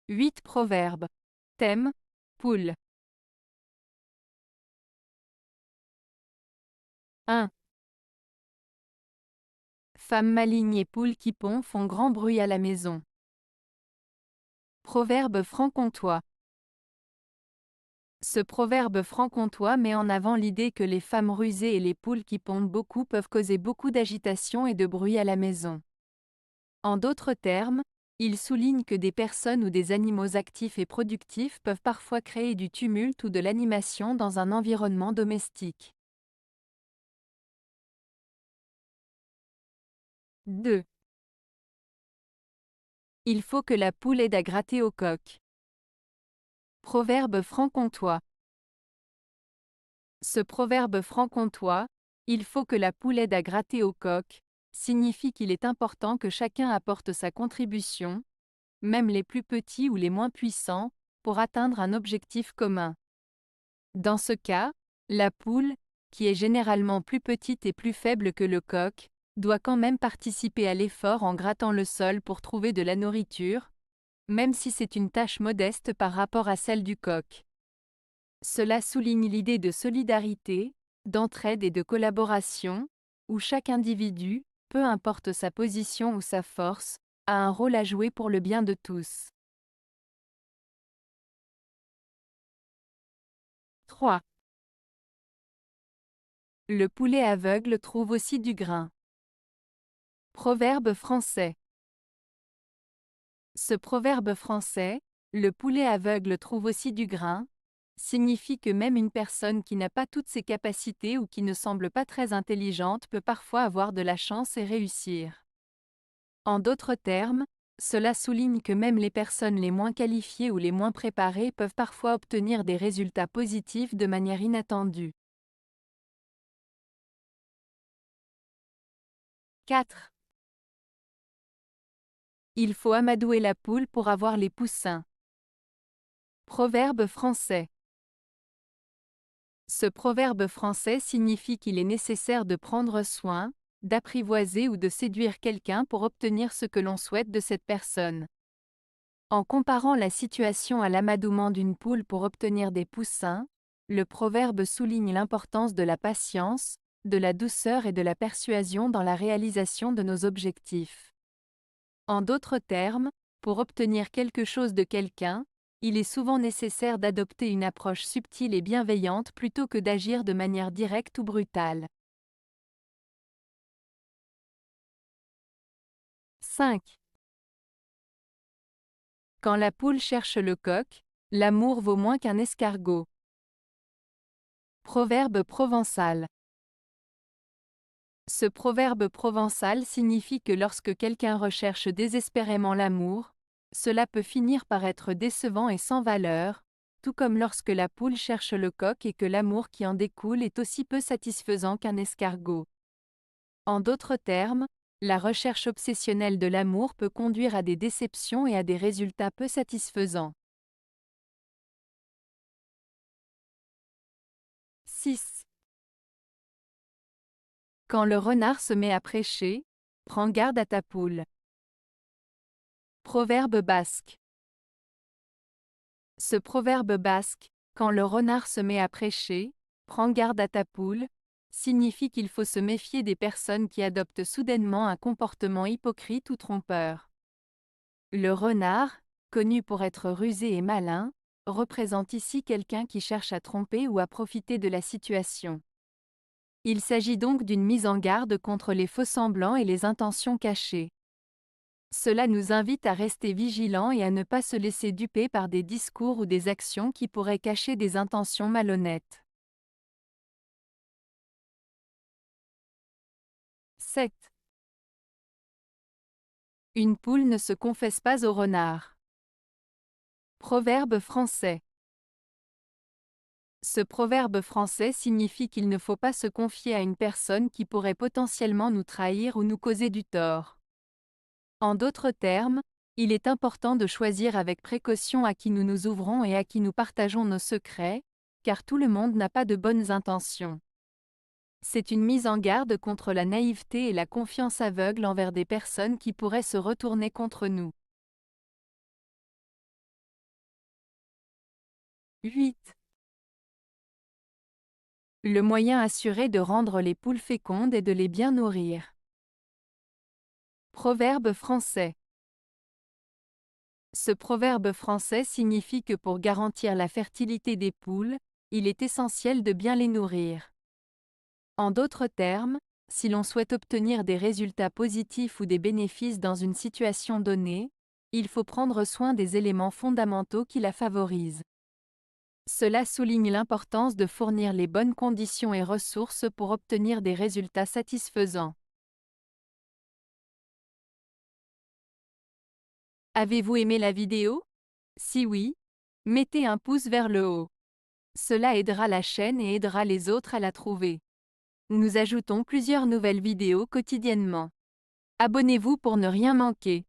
8 proverbes. Thème, poule. 1. Femme maligne et poule qui pond font grand bruit à la maison. Proverbe franc-comtois. Ce proverbe franc-comtois met en avant l'idée que les femmes rusées et les poules qui pondent beaucoup peuvent causer beaucoup d'agitation et de bruit à la maison. En d'autres termes, il souligne que des personnes ou des animaux actifs et productifs peuvent parfois créer du tumulte ou de l'animation dans un environnement domestique. 2. Il faut que la poule aide à gratter au coq. Proverbe franc-comtois. Ce proverbe franc-comtois, il faut que la poule aide à gratter au coq, signifie qu'il est important que chacun apporte sa contribution, même les plus petits ou les moins puissants, pour atteindre un objectif commun. Dans ce cas, la poule, qui est généralement plus petite et plus faible que le coq, doit quand même participer à l'effort en grattant le sol pour trouver de la nourriture, même si c'est une tâche modeste par rapport à celle du coq. Cela souligne l'idée de solidarité, d'entraide et de collaboration, où chaque individu, peu importe sa position ou sa force, a un rôle à jouer pour le bien de tous. 3. Le poulet aveugle trouve aussi du grain. Proverbe français. Ce proverbe français, le poulet aveugle trouve aussi du grain, signifie que même une personne qui n'a pas toutes ses capacités ou qui ne semble pas très intelligente peut parfois avoir de la chance et réussir. En d'autres termes, cela souligne que même les personnes les moins qualifiées ou les moins préparées peuvent parfois obtenir des résultats positifs de manière inattendue. 4. Il faut amadouer la poule pour avoir les poussins. Proverbe français. Ce proverbe français signifie qu'il est nécessaire de prendre soin, d'apprivoiser ou de séduire quelqu'un pour obtenir ce que l'on souhaite de cette personne. En comparant la situation à l'amadouement d'une poule pour obtenir des poussins, le proverbe souligne l'importance de la patience, de la douceur et de la persuasion dans la réalisation de nos objectifs. En d'autres termes, pour obtenir quelque chose de quelqu'un, il est souvent nécessaire d'adopter une approche subtile et bienveillante plutôt que d'agir de manière directe ou brutale. 5. Quand la poule cherche le coq, l'amour vaut moins qu'un escargot. Proverbe provençal. Ce proverbe provençal signifie que lorsque quelqu'un recherche désespérément l'amour, cela peut finir par être décevant et sans valeur, tout comme lorsque la poule cherche le coq et que l'amour qui en découle est aussi peu satisfaisant qu'un escargot. En d'autres termes, la recherche obsessionnelle de l'amour peut conduire à des déceptions et à des résultats peu satisfaisants. 6. Quand le renard se met à prêcher, prends garde à ta poule. Proverbe basque. Ce proverbe basque, quand le renard se met à prêcher, prends garde à ta poule, signifie qu'il faut se méfier des personnes qui adoptent soudainement un comportement hypocrite ou trompeur. Le renard, connu pour être rusé et malin, représente ici quelqu'un qui cherche à tromper ou à profiter de la situation. Il s'agit donc d'une mise en garde contre les faux-semblants et les intentions cachées. Cela nous invite à rester vigilants et à ne pas se laisser duper par des discours ou des actions qui pourraient cacher des intentions malhonnêtes. 7. Une poule ne se confesse pas au renard. Proverbe français. Ce proverbe français signifie qu'il ne faut pas se confier à une personne qui pourrait potentiellement nous trahir ou nous causer du tort. En d'autres termes, il est important de choisir avec précaution à qui nous nous ouvrons et à qui nous partageons nos secrets, car tout le monde n'a pas de bonnes intentions. C'est une mise en garde contre la naïveté et la confiance aveugle envers des personnes qui pourraient se retourner contre nous. 8. Le moyen assuré de rendre les poules fécondes est de les bien nourrir. Proverbe français. Ce proverbe français signifie que pour garantir la fertilité des poules, il est essentiel de bien les nourrir. En d'autres termes, si l'on souhaite obtenir des résultats positifs ou des bénéfices dans une situation donnée, il faut prendre soin des éléments fondamentaux qui la favorisent. Cela souligne l'importance de fournir les bonnes conditions et ressources pour obtenir des résultats satisfaisants. Avez-vous aimé la vidéo? Si oui, mettez un pouce vers le haut. Cela aidera la chaîne et aidera les autres à la trouver. Nous ajoutons plusieurs nouvelles vidéos quotidiennement. Abonnez-vous pour ne rien manquer.